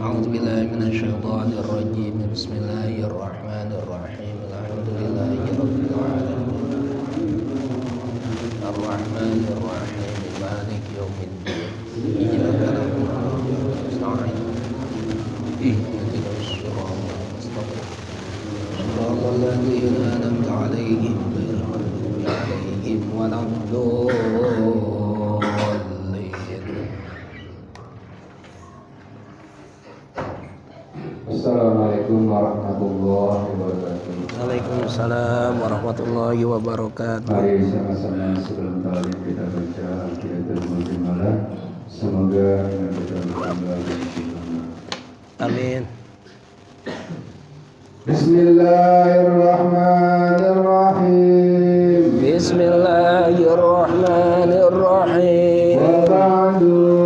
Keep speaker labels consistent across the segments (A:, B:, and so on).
A: أعوذ بالله من الشيطان الرجيم بسم الله الرحمن الرحيم الحمد لله رب العالمين الرحمن الرحيم مالك يوم الدين إياك نعبد وإياك نستعين اهدنا الصراط المستقيم صراط الذين أنعمت عليهم غير المغضوب عليهم ولا الضالين.
B: Assalamualaikum warahmatullahi wabarakatuh.
A: Waalaikumsalam warahmatullahi wabarakatuh.
B: Mari sama-sama sebelum kali kita baca Al-Qiyadatul Mu'tamalah. Semoga dengan kita bertambah istiqamah.
A: Amin.
B: Bismillahirrahmanirrahim.
A: Bismillahirrahmanirrahim.
B: Wa ba'du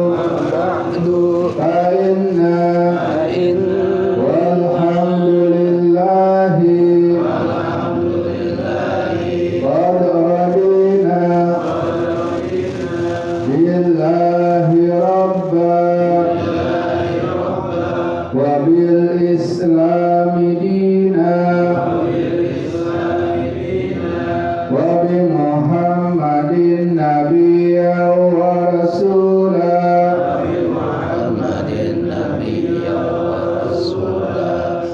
B: fa inna walhamdulillahi qad radina billahi rabba wa bil islami dina wa bi muhammadin nabiyya wa rasula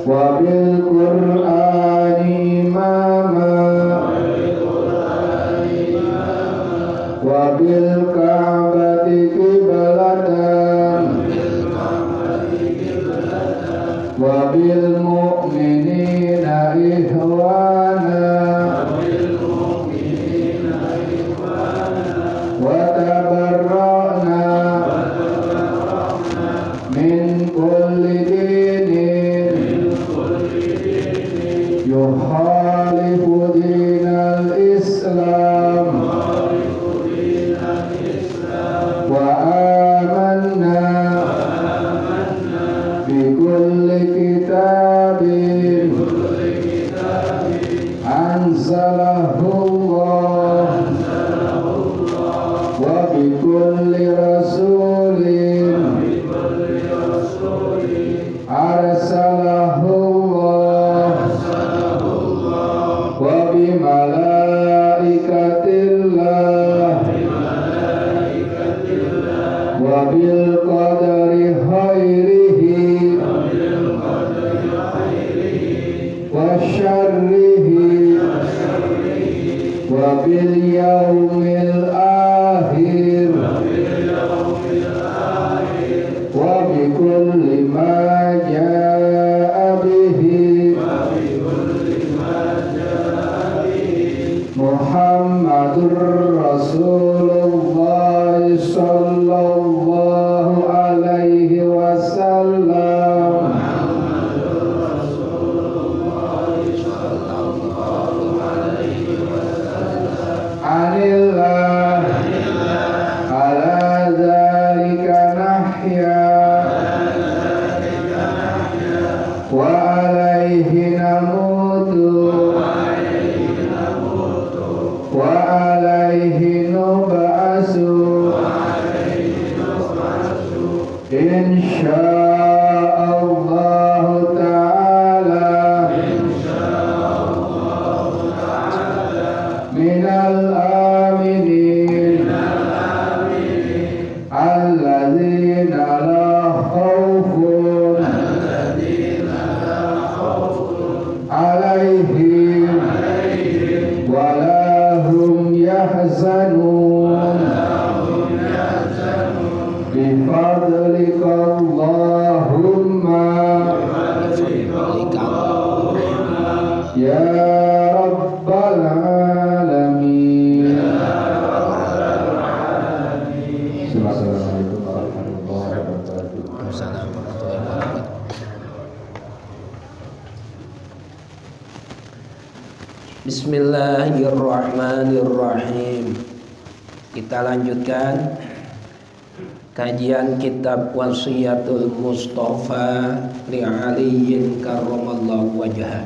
B: wa bil qur'ani imama wa bil ka'bati qiblatan wa bil mu'minina ihwana wa tabarra'na min kulli dinin yukhalifu dinal Islam wa amanna bi kulli kitabin anzalahu Allah wa bi kulli rasulin arsalahu Allah wa bi malaikatillah wa bil qadari khairihi wa syarrihi wa bil yaumil akhir wa bi kulli ma jaa bihi Muhammadur Rasulullah sallallahu alaihi wasallam. Anillah ala dzalika nahya wa alaihi namutu wa alaihi nub'asu insyaallah ta'ala minal aminin alladzina la khawfun alaihim wa la hum yahzanun bi fadlika Allahumma ya rabbal alamin. Assalamualaikum warahmatullahi wabarakatuh.
A: Assalamualaikum warahmatullahi wabarakatuh. Bismillahirrahmanirrahim. Kita lanjutkan kajian kitab Wasiyatul Mustafa li Aliyin karramallahu wajhah.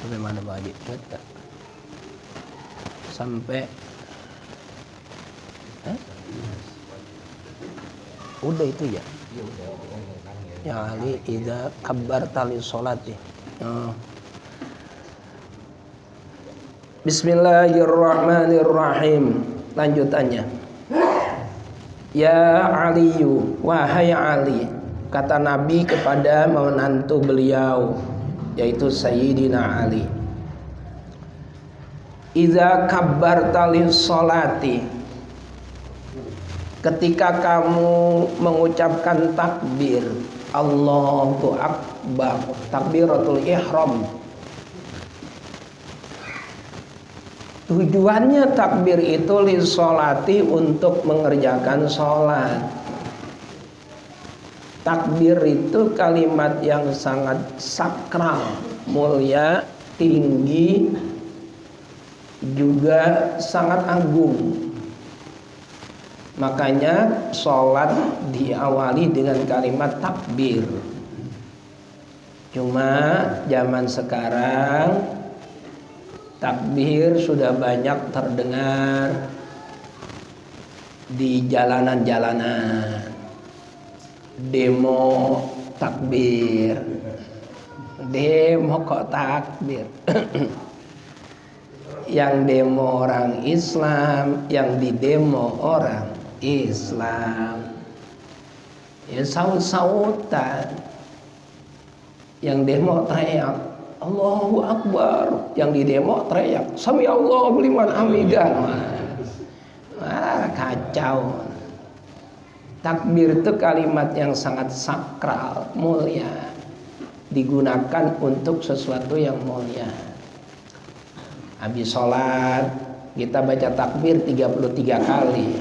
A: Sampai mana Pak Haji? Sampai udah itu ya? Iya udah. Ya Ali, idza kabbarta lis sholati. Bismillahirrahmanirrahim. Lanjutannya. Ya Aliyu, wahai Ali, kata Nabi kepada menantu beliau, yaitu Sayyidina Ali. Idza kabbarta lis sholati, ketika kamu mengucapkan takbir Allahu Akbar, takbiratul ihram. Tujuannya takbir itu lis sholati, untuk mengerjakan sholat. Takbir itu kalimat yang sangat sakral, mulia, tinggi, juga sangat agung. Makanya sholat diawali dengan kalimat takbir. Cuma zaman sekarang takbir sudah banyak terdengar di jalanan-jalanan, demo takbir, demo kok takbir. Yang demo orang Islam, yang didemo orang Islam. Ya saut-sautan. Yang demo teriak Allahu Akbar, yang didemo teriak Sami Allahu liman hamidah. Kacau. Takbir itu kalimat yang sangat sakral, mulia, digunakan untuk sesuatu yang mulia. Habis sholat kita baca takbir 33 kali,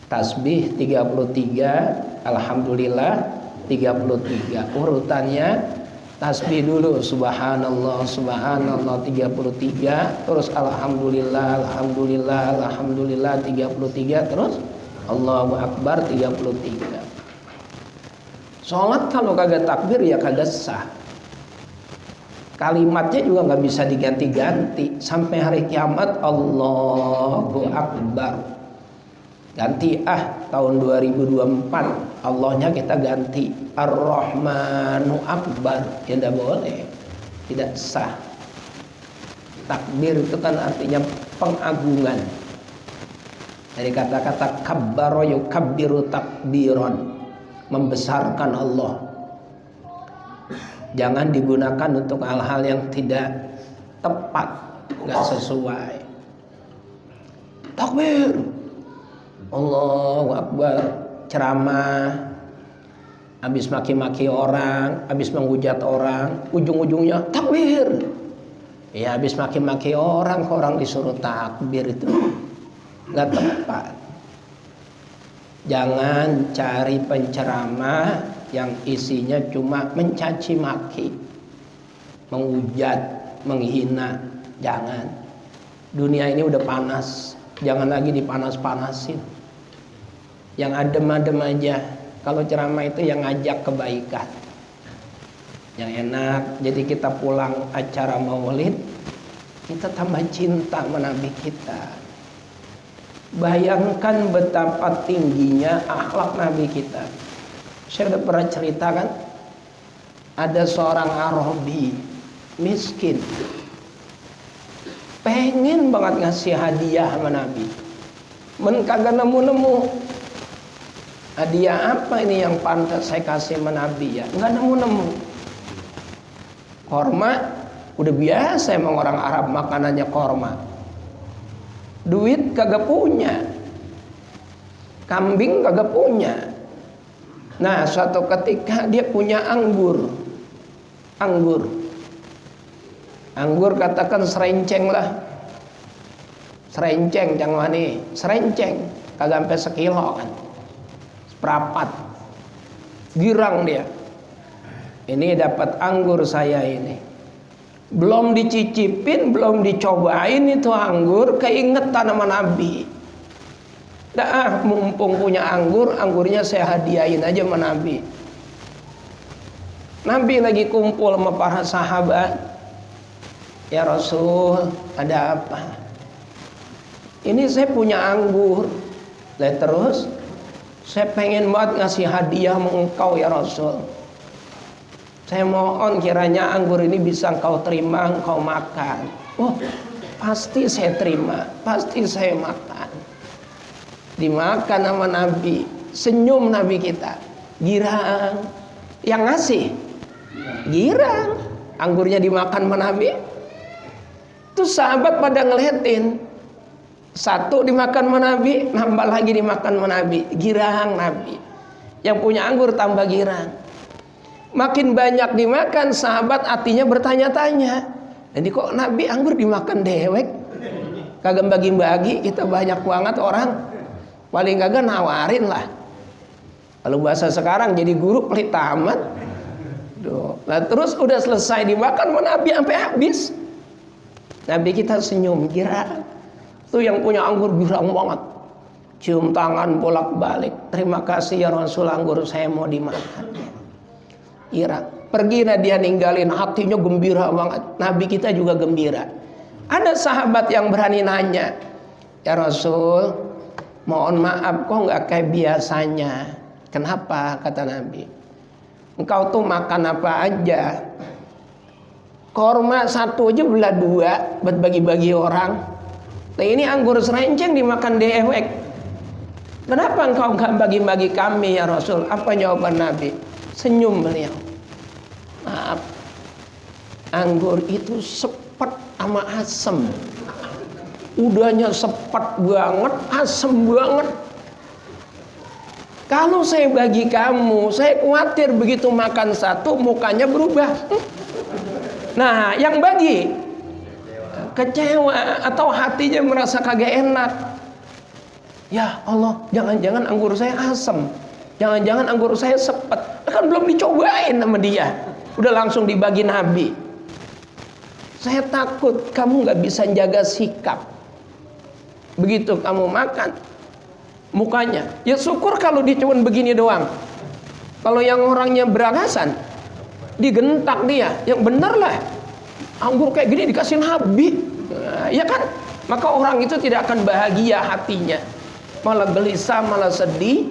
A: tasbih 33, alhamdulillah 33. Urutannya tasbih dulu subhanallah subhanallah 33, terus alhamdulillah alhamdulillah alhamdulillah 33, terus Allahu Akbar 33. Sholat kalau kagak takbir ya kagak sah. Kalimatnya juga nggak bisa diganti-ganti sampai hari kiamat. Allahu Akbar. Ganti tahun 2024 Allahnya kita ganti Ar-Rahmanu Akbar. Ya tidak boleh, tidak sah. Takbir itu kan artinya pengagungan. Dari kata-kata kabbaro yukabbiru takbiron, membesarkan Allah. Jangan digunakan untuk hal-hal yang tidak tepat, nggak sesuai. Takbir, Allahu Akbar, ceramah, habis maki-maki orang, habis menghujat orang, ujung-ujungnya takbir. Ya habis maki-maki orang, orang disuruh takbir, itu nggak tepat. Jangan cari penceramah yang isinya cuma mencaci maki, menghujat, menghina. Jangan. Dunia ini udah panas, jangan lagi dipanas-panasin. Yang adem-adem aja. Kalau ceramah itu yang ngajak kebaikan, yang enak. Jadi kita pulang acara maulid, kita tambah cinta sama Nabi kita. Bayangkan betapa tingginya akhlak Nabi kita. Saya udah pernah ceritakan, ada seorang Arabi miskin, pengen banget ngasih hadiah sama Nabi, kagak nemu-nemu. Hadiah apa ini yang pantas saya kasih sama Nabi ya? Nggak nemu-nemu. Korma, udah biasa emang orang Arab makanannya korma. Duit kagak punya, kambing kagak punya. Nah suatu ketika dia punya anggur. Anggur katakan serenceng lah. Serenceng jangan nih, serenceng kagak sampai sekilo kan, seprapat. Girang dia, ini dapat anggur saya ini, belum dicicipin, belum dicobain itu anggur, keingetan sama Nabi. Mumpung punya anggur, anggurnya saya hadiahin aja sama Nabi. Nabi lagi kumpul sama para sahabat. Ya Rasul, ada apa? Ini saya punya anggur. Lah terus Saya pengen banget ngasih hadiah engkau ya Rasul. Saya mohon kiranya anggur ini bisa engkau terima, engkau makan. Oh, pasti saya terima, pasti saya makan. Dimakan sama Nabi, senyum Nabi kita, girang. Yang ngasih girang, anggurnya dimakan sama Nabi. Terus sahabat pada ngeliatin, satu dimakan sama Nabi, nambah lagi dimakan sama Nabi, girang Nabi. Yang punya anggur tambah girang. Makin banyak dimakan, sahabat hatinya bertanya-tanya, jadi kok Nabi anggur dimakan dewek, kagak bagi-bagi, kita banyak banget orang, paling kagak nawarin lah. Kalau bahasa sekarang jadi guru pelit amat. Nah terus udah selesai dimakan sama Nabi sampai habis, Nabi kita senyum girang. Tuh yang punya anggur girang banget, cium tangan bolak-balik, terima kasih ya Rasul, anggur saya mau dimakan. Girang. Pergi dia ninggalin, hatinya gembira banget. Nabi kita juga gembira. Ada sahabat yang berani nanya, ya Rasul, mohon maaf kok nggak kayak biasanya. Kenapa? Kata Nabi, engkau tuh makan apa aja, korma satu aja belah dua buat bagi-bagi orang. Nah ini anggur serenceng dimakan dewek. Kenapa engkau nggak bagi-bagi kami ya Rasul? Apa jawaban Nabi? Senyum beliau. Maaf, anggur itu sepet sama asem. Udahnya sepet banget, asem banget. Kalau saya bagi kamu, saya khawatir begitu makan satu mukanya berubah. Nah, yang bagi kecewa atau hatinya merasa kagak enak. Ya Allah, jangan-jangan anggur saya asem, jangan-jangan anggur saya sepet. Kan belum dicobain sama dia, udah langsung dibagi Nabi. Saya takut kamu nggak bisa jaga sikap. Begitu kamu makan, mukanya ya syukur kalau dia cuma begini doang. Kalau yang orangnya beranggasan, digentak dia. Yang bener lah, anggur kayak gini dikasih Nabi, ya kan? Maka orang itu tidak akan bahagia hatinya, malah gelisah, malah sedih,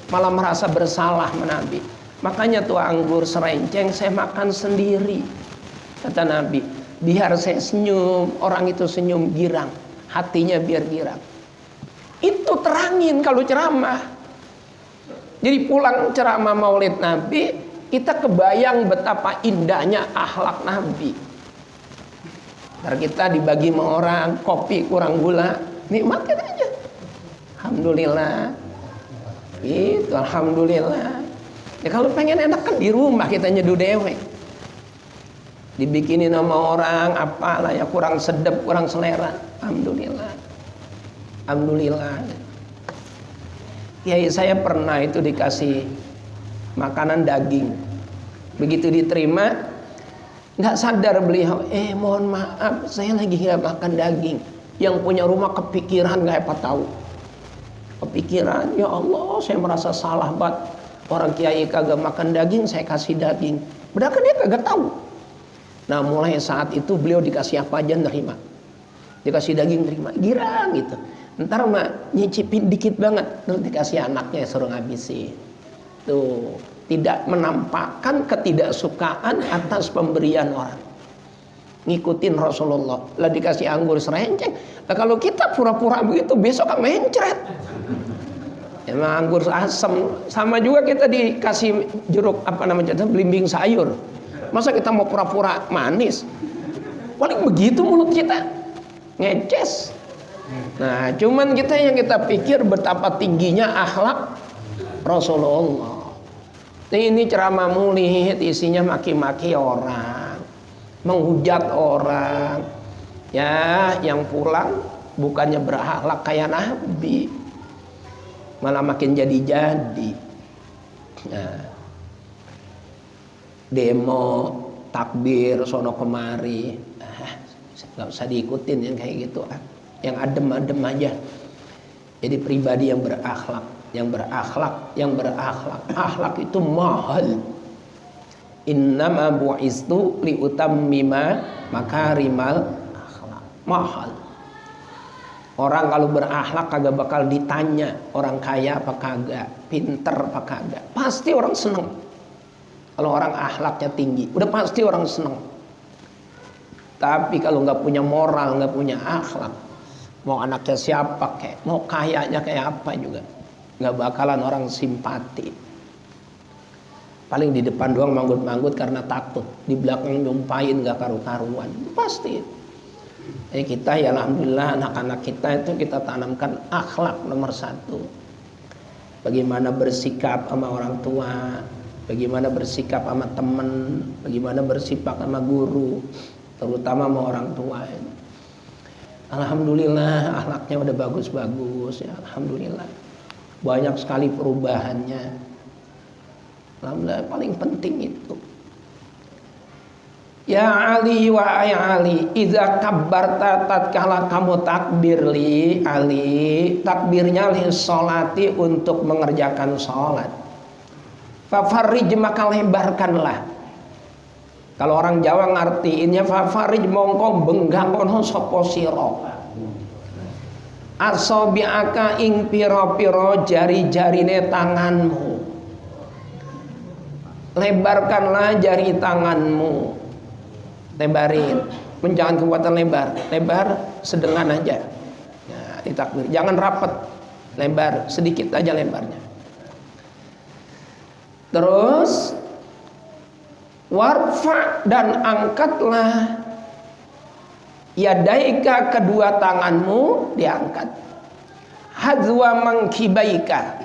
A: malah merasa bersalah sama Nabi. Makanya tuh anggur serenceng saya makan sendiri, kata Nabi, biar saya senyum, orang itu senyum girang, hatinya biar girang. Itu terangin kalau ceramah. Jadi pulang ceramah Maulid Nabi, kita kebayang betapa indahnya akhlak Nabi. Ntar kita dibagi sama orang, kopi kurang gula, nikmatin aja. Alhamdulillah. Itu alhamdulillah. Ya kalau pengen enak kan di rumah kita nyeduh dewek. Dibikinin sama orang apalah ya kurang sedap, kurang selera. Alhamdulillah. Alhamdulillah. Kiai saya pernah itu dikasih makanan daging. Begitu diterima, nggak sadar beliau, mohon maaf saya lagi nggak makan daging. Yang punya rumah kepikiran nggak apa tahu. Kepikiran, ya Allah saya merasa salah banget. Orang kiai kagak makan daging, saya kasih daging. Padahal dia kagak tahu. Nah mulai saat itu beliau dikasih apa aja nerima. Dikasih daging terima, girang gitu. Ntar mah nyicipin dikit banget, terus dikasih anaknya suruh ngabisin. Tuh, tidak menampakkan ketidaksukaan atas pemberian orang. Ngikutin Rasulullah. Lah dikasih anggur serenceng. Nah, kalau kita pura-pura begitu besok kan mencret. Emang anggur asam. Sama juga kita dikasih jeruk apa namanya, belimbing sayur. Masa kita mau pura-pura manis? Paling begitu mulut kita, ngeces. Nah, cuman yang kita pikir betapa tingginya akhlak Rasulullah. Ini ceramah Maulid isinya maki-maki orang, menghujat orang. Ya, yang pulang bukannya berakhlak kayak Nabi, malah makin jadi-jadi. Nah, demo, takbir, sono kemari, nggak usah diikutin yang kayak gitu, yang adem-adem aja. Jadi pribadi yang berakhlak, yang berakhlak. Akhlak itu mahal. Innama bu'istu liutammima makarimal akhlak. Mahal. Orang kalau berakhlak kagak bakal ditanya orang kaya apa kagak, pinter apa kagak. Pasti orang seneng. Kalau orang akhlaknya tinggi, udah pasti orang seneng. Tapi kalau nggak punya moral, nggak punya akhlak, mau anaknya siapa kayak, mau kayanya kayak apa juga, nggak bakalan orang simpati. Paling di depan doang manggut-manggut karena takut, di belakang nyumpahin nggak karu-karuan, pasti. Jadi kita ya alhamdulillah anak-anak kita itu kita tanamkan akhlak nomor 1. Bagaimana bersikap sama orang tua, bagaimana bersikap sama teman, bagaimana bersikap sama guru, terutama sama orang tua. Alhamdulillah akhlaknya udah bagus-bagus ya, alhamdulillah. Banyak sekali perubahannya. Alhamdulillah, paling penting itu. Ya Ali wa ya Ali, idza kabbarta tatkala kamu takbir li Ali, takbirnya li sholati untuk mengerjakan sholat. Fafarij maka lebarkanlah. Kalau orang Jawa ngartiinnya fafarij mongko benggakono sapa sira. Asabiaka ing pira-pira jari-jarine tanganmu. Lebarkanlah jari tanganmu. Lebarin, jangan kekuatan lebar sedengan aja. Nah, ditakbir, jangan rapet, lebar sedikit aja lebarnya. Terus warfa dan angkatlah yadaika, kedua tanganmu diangkat. Hadzwa mangkibaika.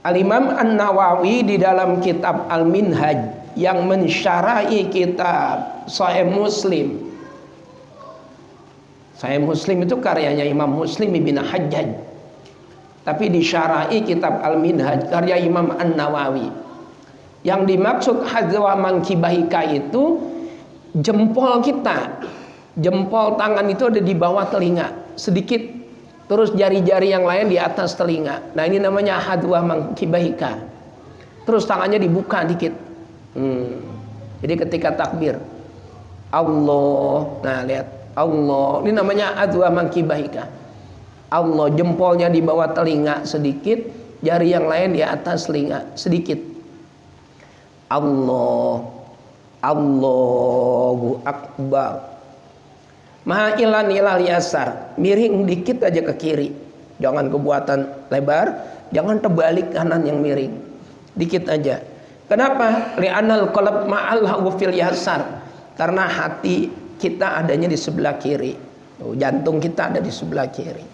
A: Al-Imam An-Nawawi di dalam kitab Al-Minhaj yang mensyarahi kitab Sahih Muslim. Sahih Muslim itu karyanya Imam Muslim ibn Hajjaj, tapi disyarahi kitab Al-Minhaj karya Imam An-Nawawi. Yang dimaksud hadzwa mangkibaika itu jempol kita, jempol tangan itu ada di bawah telinga sedikit, terus jari-jari yang lain di atas telinga. Nah ini namanya hadzwa mangkibaika. Terus tangannya dibuka dikit. Jadi ketika takbir Allah, nah lihat Allah, ini namanya hadzwa mangkibaika. Allah, jempolnya di bawah telinga sedikit, jari yang lain di atas telinga sedikit. Allah, Allahu Akbar. Ma'ilan ilal yasar, miring dikit aja ke kiri, jangan kebuatan lebar, jangan terbalik kanan yang miring, dikit aja. Kenapa? Li'anal qalb ma'allahu fil yasar, karena hati kita adanya di sebelah kiri, jantung kita ada di sebelah kiri.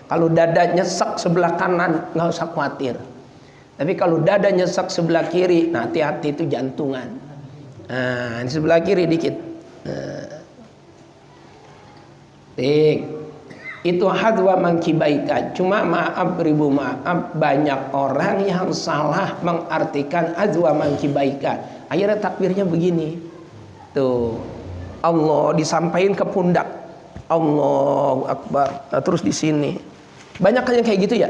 A: Kalau dada nyesek sebelah kanan nggak usah khawatir, tapi kalau dada nyesek sebelah kiri, nah hati-hati itu jantungan. Nah di sebelah kiri dikit. Itu hadzwa mangkibaika. Cuma maaf, ribu maaf, banyak orang yang salah mengartikan hadzwa mangkibaika. Akhirnya takbirnya begini. Tuh. Allah disampaikan ke pundak. Allahu Akbar. Nah, terus di sini. Banyak kan yang kayak gitu ya?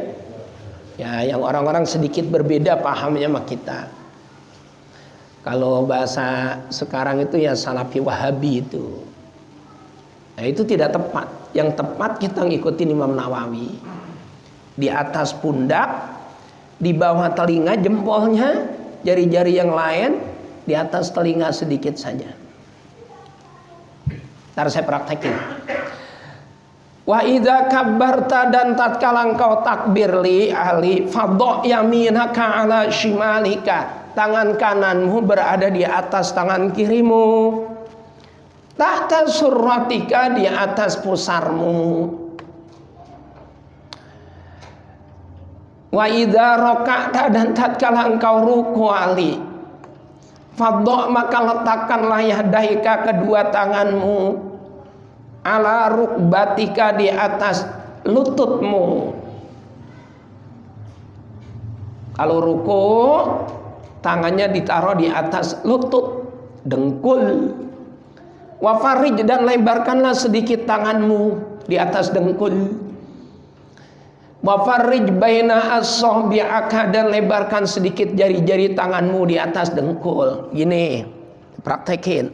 A: Ya, yang orang-orang sedikit berbeda pahamnya sama kita. Kalau bahasa sekarang itu ya Salafi Wahabi itu. Nah itu tidak tepat. Yang tepat kita ngikutin Imam Nawawi. Di atas pundak, di bawah telinga jempolnya, jari-jari yang lain di atas telinga sedikit saja. Ntar saya praktekin. Wa idza kabbarta, dan tatkala engkau takbir li ali fadha yaminaka ala shimalika, tangan kananmu berada di atas tangan kirimu. Tahta surratika, di atas pusarmu. Wa idza raka'ta, dan tatkala engkau ruku ali fadha, maka letakkanlah yadaika, kedua tanganmu, ala rukbatika, di atas lututmu. Kalau ruku tangannya ditaruh di atas lutut, dengkul. Wa farij, dan lebarkanlah sedikit tanganmu di atas dengkul. Wa farij baina as-sabi'aka, dan lebarkan sedikit jari-jari tanganmu di atas dengkul. Gini, praktekin.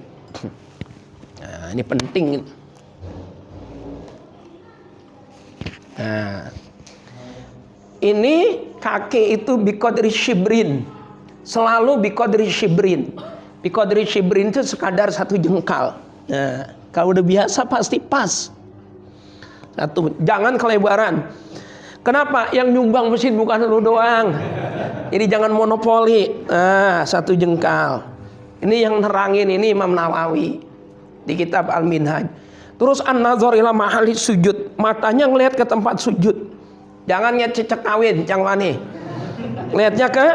A: Nah, ini penting. Nah, ini kaki itu biqadri shibrin, selalu biqadri shibrin. Biqadri shibrin itu sekadar 1 jengkal. Nah, kalau udah biasa pasti pas. Jangan kelebaran. Kenapa? Yang nyumbang masjid bukan lu doang. Jadi jangan monopoli. Nah, 1 jengkal. Ini yang nerangin ini Imam Nawawi di kitab Al-Minhaj. Terus an-nazar ila mahali sujud, matanya ngelihat ke tempat sujud. Jangan lihat cecek kawin, yang mana? Lihatnya ke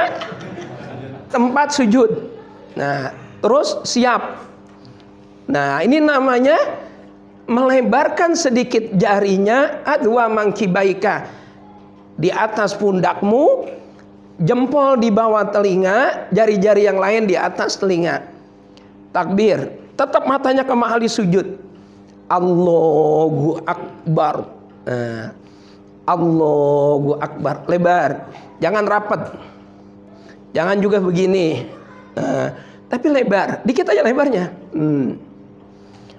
A: tempat sujud. Nah, terus siap. Nah, ini namanya melebarkan sedikit jarinya, adwa mangkibaika, di atas pundakmu, jempol di bawah telinga, jari-jari yang lain di atas telinga. Takbir, tetap matanya ke mahali sujud. Allahu Akbar. Nah, Allahu Akbar, lebar, jangan rapat, jangan juga begini. Nah, tapi lebar, dikit aja lebarnya.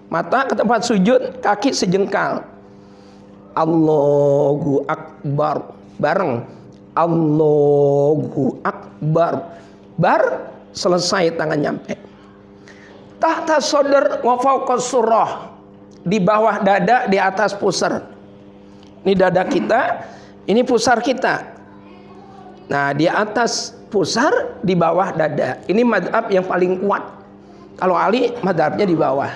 A: Mata ke tempat sujud, kaki sejengkal. Allahu Akbar, bareng. Allahu Akbar, bar, selesai tangan nyampe. Tahta sodar wa fawqa surah, di bawah dada, di atas pusar. Ini dada kita, ini pusar kita. Nah, di atas pusar, di bawah dada. Ini madhab yang paling kuat. Kalau Ali madhabnya di bawah.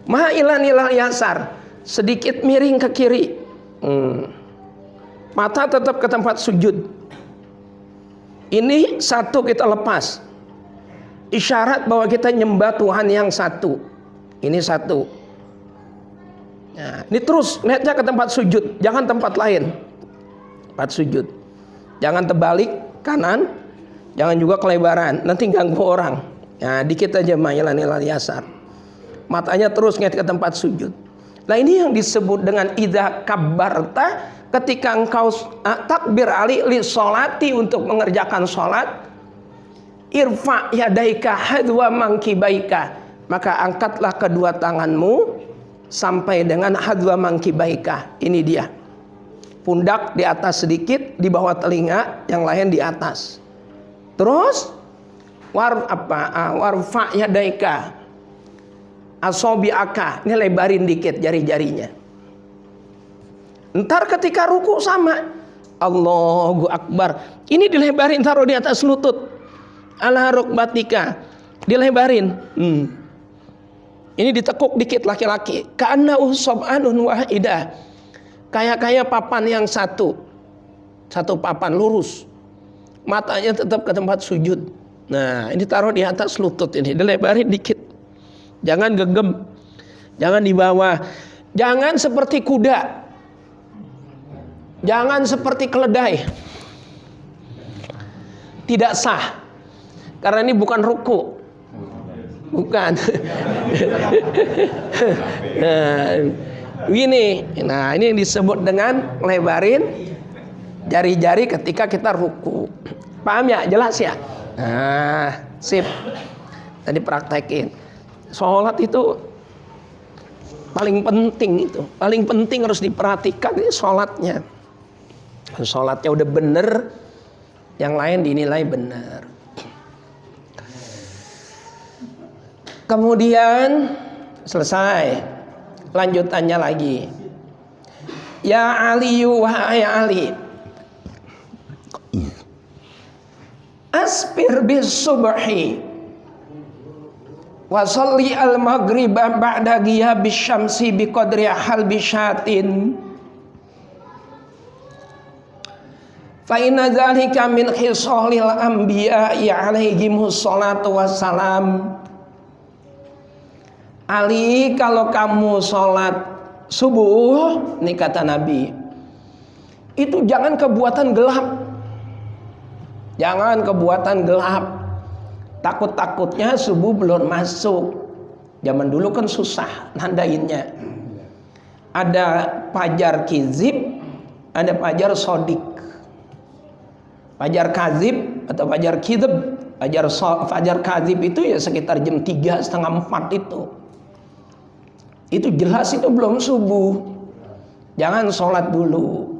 A: Ma'ilan ilal yasar, sedikit miring ke kiri. Mata tetap ke tempat sujud. Ini 1 kita lepas. Isyarat bahwa kita nyembah Tuhan yang 1. Ini 1. Nah, ini terus lihatnya ke tempat sujud, jangan tempat lain. Tempat sujud. Jangan terbalik kanan, jangan juga kelebaran, nanti ganggu orang. Nah, dikit aja ma'ilan ilal yasar. Matanya terus ngeliat ke tempat sujud. Nah, ini yang disebut dengan idza kabbarta, ketika engkau takbir ali li sholati, untuk mengerjakan sholat. Irfa yadaika hadwa mangkibaika, maka angkatlah kedua tanganmu sampai dengan hadwa mangkibaika. Ini dia. Pundak di atas sedikit, di bawah telinga, yang lain di atas. Terus warfa yadaika asobiaka, ini lebarin dikit jari-jarinya. Ntar ketika ruku sama Allahu Akbar, ini dilebarin, taruh di atas lutut. Ala rukbatika, dilebarin. Ini ditekuk dikit laki-laki. Ka'anna usab'anun wahidah, kayak papan yang satu papan lurus. Matanya tetap ke tempat sujud. Nah, ini taruh di atas lutut, ini dilebarin dikit. Jangan gegem, jangan di bawah. Jangan seperti kuda, jangan seperti keledai. Tidak sah, karena ini bukan ruku. Bukan. Nah, ini yang disebut dengan lebarin jari-jari ketika kita ruku. Paham ya? Jelas ya? Nah, sip. Tadi praktekin. Sholat itu paling penting, itu paling penting, harus diperhatikan ini sholatnya. Sholatnya udah bener, yang lain dinilai benar. Kemudian selesai, lanjutannya lagi. Ya Ali, wahai Ali, aspir bis subhi wa sholli al maghriba ba'da ghiyabis syamsi bi qadri halbi syatin fa inna dzalika min khisalil anbiya'i alaihimus salatu wassalam. Ali, kalau kamu sholat subuh, ini kata Nabi, itu jangan kebuatan gelap. Jangan kebuatan gelap. Takut-takutnya subuh belum masuk. Zaman dulu kan susah nandainnya. Ada fajar kizib, ada fajar sodik. Fajar kazib atau fajar kizib. Fajar kazib itu ya sekitar jam 3, setengah 4 itu. Itu jelas itu belum subuh. Jangan sholat dulu.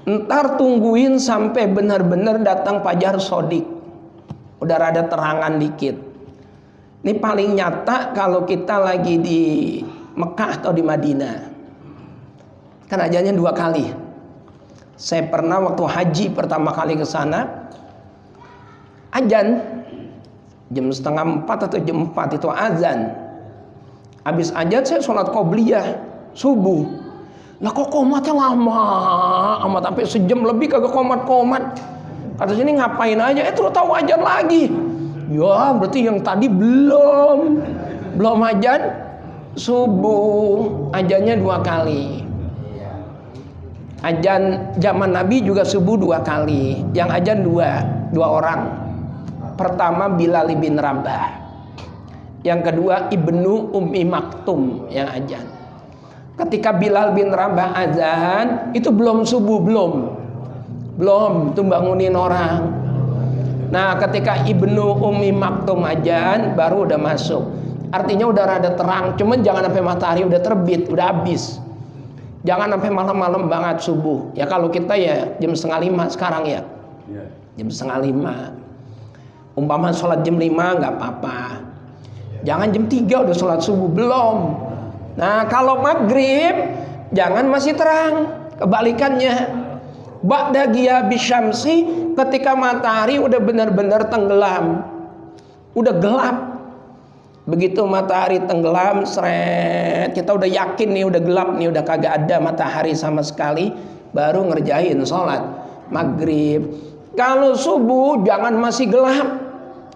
A: Ntar tungguin sampai benar-benar datang fajar sodik. Udah rada terangan dikit. Ini paling nyata kalau kita lagi di Mekah atau di Madinah. Kan ajannya 2 kali. Saya pernah waktu haji pertama kali ke sana, ajan jam 3:30 atau jam 4 itu azan. Habis ajan saya sholat qobliyah subuh. Lah kok komatnya lama amat, sampai sejam lebih kagak komat-komat. Kata sini ngapain aja? Terus tahu ajan lagi. Ya berarti yang tadi belum ajan subuh. Ajannya 2 kali. Ajan zaman Nabi juga subuh 2 kali. Yang ajan dua orang. Pertama Bilal bin Rabah, yang kedua Ibnu Ummi Maktum yang ajan. Ketika Bilal bin Rabah azan, itu belum subuh, belum tuh bangunin orang. Nah ketika Ibnu Ummi Maktum ajan, baru udah masuk. Artinya udah rada terang, cuman jangan sampai matahari udah terbit, udah habis. Jangan sampai malam-malam banget subuh. Ya kalau kita ya jam 4:30 sekarang ya, jam 4:30. Umpama sholat jam 5 nggak apa-apa. Jangan jam 3 udah sholat subuh, belum. Nah kalau maghrib jangan masih terang. Kebalikannya, ba'da ghiyabi syamsi, ketika matahari udah benar-benar tenggelam, udah gelap. Begitu matahari tenggelam, seret, kita udah yakin nih udah gelap nih, udah kagak ada matahari sama sekali, baru ngerjain sholat maghrib. Kalau subuh jangan masih gelap,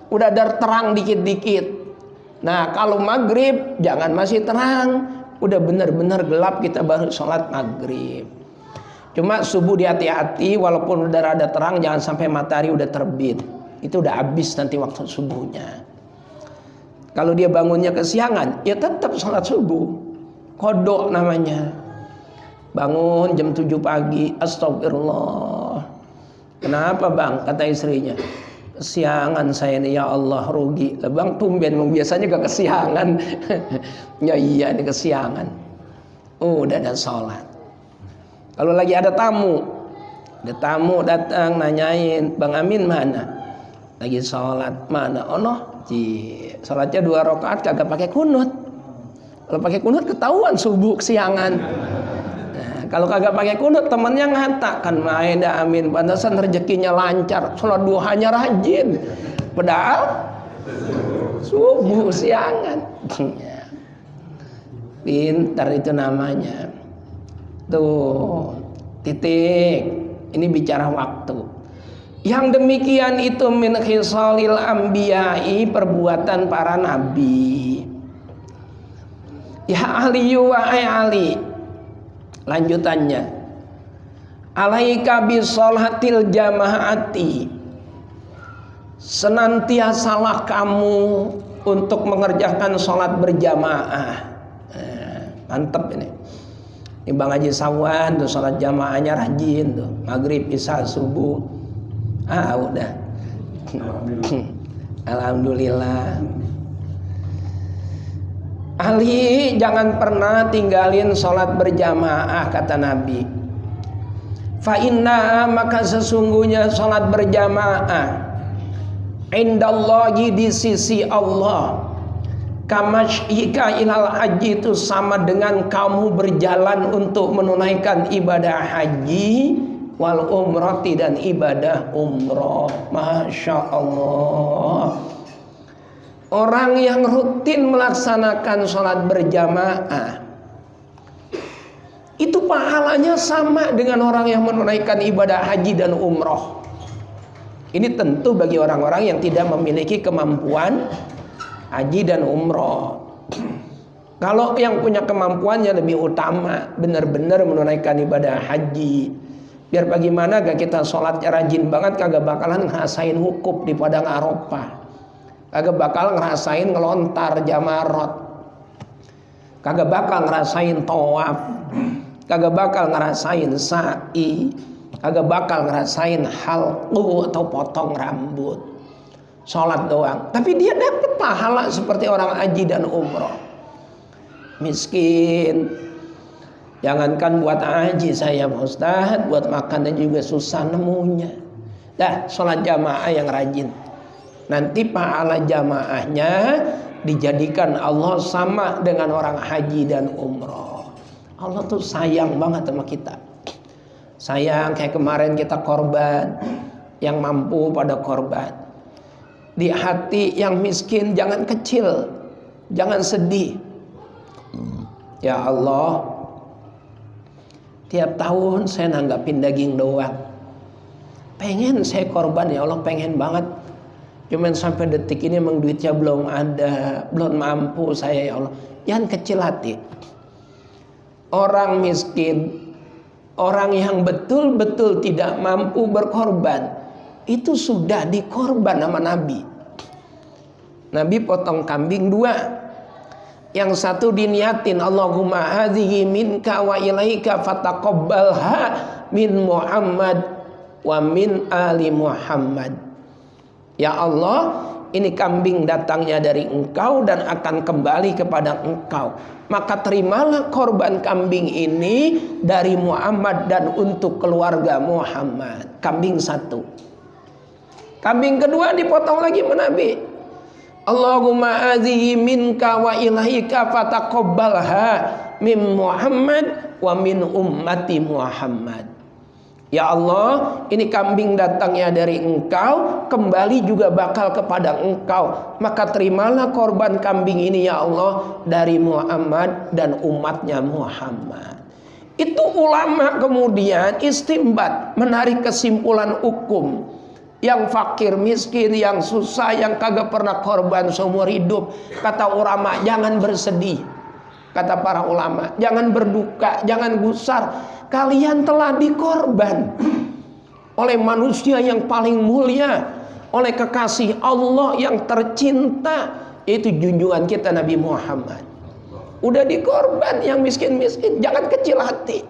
A: udah ada terang dikit-dikit. Nah kalau maghrib jangan masih terang, udah benar-benar gelap, kita baru sholat maghrib. Cuma subuh hati-hati, walaupun udah rada terang, jangan sampai matahari udah terbit. Itu udah habis nanti waktu subuhnya. Kalau dia bangunnya kesiangan, ya tetap sholat subuh, kodok namanya. Bangun jam 7 pagi, astagfirullah. Kenapa bang? Kata istrinya, kesiangan saya nih, ya Allah rugi. Lah bang tumben, biasanya gak kesiangan. Ya iya nih kesiangan. Udah ada sholat. Kalau lagi ada tamu datang nanyain, Bang Amin mana? Lagi sholat. Mana? Oh no, sholatnya 2 rakaat kagak pakai kunut. Kalau pakai kunut ketahuan subuh kesiangan. Kalau kagak pakai kunut, temennya ngata, kan main dah Amin, pantasan rezekinya lancar, sholat duhanya rajin, padahal subuh siangan. Pintar itu namanya. Tuh titik. Ini bicara waktu. Yang demikian itu min khisalil anbiya'i, perbuatan para nabi. Ya Ali wa Ali. Lanjutannya, alaika bisolatil jamaati, senantiasalah kamu untuk mengerjakan sholat berjamaah. Mantep ini. Ini Bang Haji Sawan tuh sholat jamaahnya rajin tuh, maghrib, isya, subuh. Udah. Alhamdulillah. Ali, jangan pernah tinggalin sholat berjamaah, kata Nabi. Fa inna, maka sesungguhnya sholat berjamaah indallahi, di sisi Allah, kamasyika ilal haji, itu sama dengan kamu berjalan untuk menunaikan ibadah haji wal umrati, dan ibadah umroh. Masya Allah. Orang yang rutin melaksanakan sholat berjamaah itu pahalanya sama dengan orang yang menunaikan ibadah haji dan umroh. Ini tentu bagi orang-orang yang tidak memiliki kemampuan haji dan umroh. Kalau yang punya kemampuannya lebih utama, benar-benar menunaikan ibadah haji. Biar bagaimana gak kita sholatnya rajin banget, kagak bakalan ngerasain wukuf di padang Arafah, kagak bakal ngerasain ngelontar jamarot, kagak bakal ngerasain tawaf, kagak bakal ngerasain sa'i, kagak bakal ngerasain halqu atau potong rambut. Sholat doang, tapi dia dapat pahala seperti orang haji dan umroh. Miskin, Jangankan buat haji saya Pak Ustadz, buat makan juga susah nemunya. Dah, sholat jamaah yang rajin. Nanti pahala jamaahnya dijadikan Allah sama dengan orang haji dan umroh. Allah tuh sayang banget sama kita. Sayang kayak kemarin kita korban, yang mampu pada korban. Di hati yang miskin jangan kecil, jangan sedih. Ya Allah, tiap tahun saya nanggapin daging doang. Pengen saya korban ya Allah, pengen banget. Cuman sampai detik ini emang duitnya belum ada, belum mampu saya ya Allah. Jangan kecil hati. Orang miskin, orang yang betul-betul tidak mampu berkorban, itu sudah dikorban sama Nabi. Nabi potong kambing 2. Yang satu diniatin, Allahumma hadhihi minka wa ilaika fataqabbalha min Muhammad wa min ali Muhammad. Ya Allah, ini kambing datangnya dari Engkau dan akan kembali kepada Engkau. Maka terimalah korban kambing ini dari Muhammad dan untuk keluarga Muhammad. Kambing 1. Kambing kedua dipotong lagi sama Nabi. Allahumma azihi minka wa ilaika fataqabbalha min Muhammad wa min ummati Muhammad. Ya Allah, ini kambing datangnya dari Engkau, kembali juga bakal kepada Engkau. Maka terimalah korban kambing ini ya Allah dari Muhammad dan umatnya Muhammad. Itu ulama kemudian istimbat, menarik kesimpulan hukum. Yang fakir, miskin, yang susah, yang kagak pernah korban seumur hidup. Kata ulama, jangan bersedih. Kata para ulama, jangan berduka, jangan gusar. Kalian telah dikorban oleh manusia yang paling mulia, oleh kekasih Allah yang tercinta, yaitu junjungan kita Nabi Muhammad. Udah dikorban yang miskin-miskin, jangan kecil hati.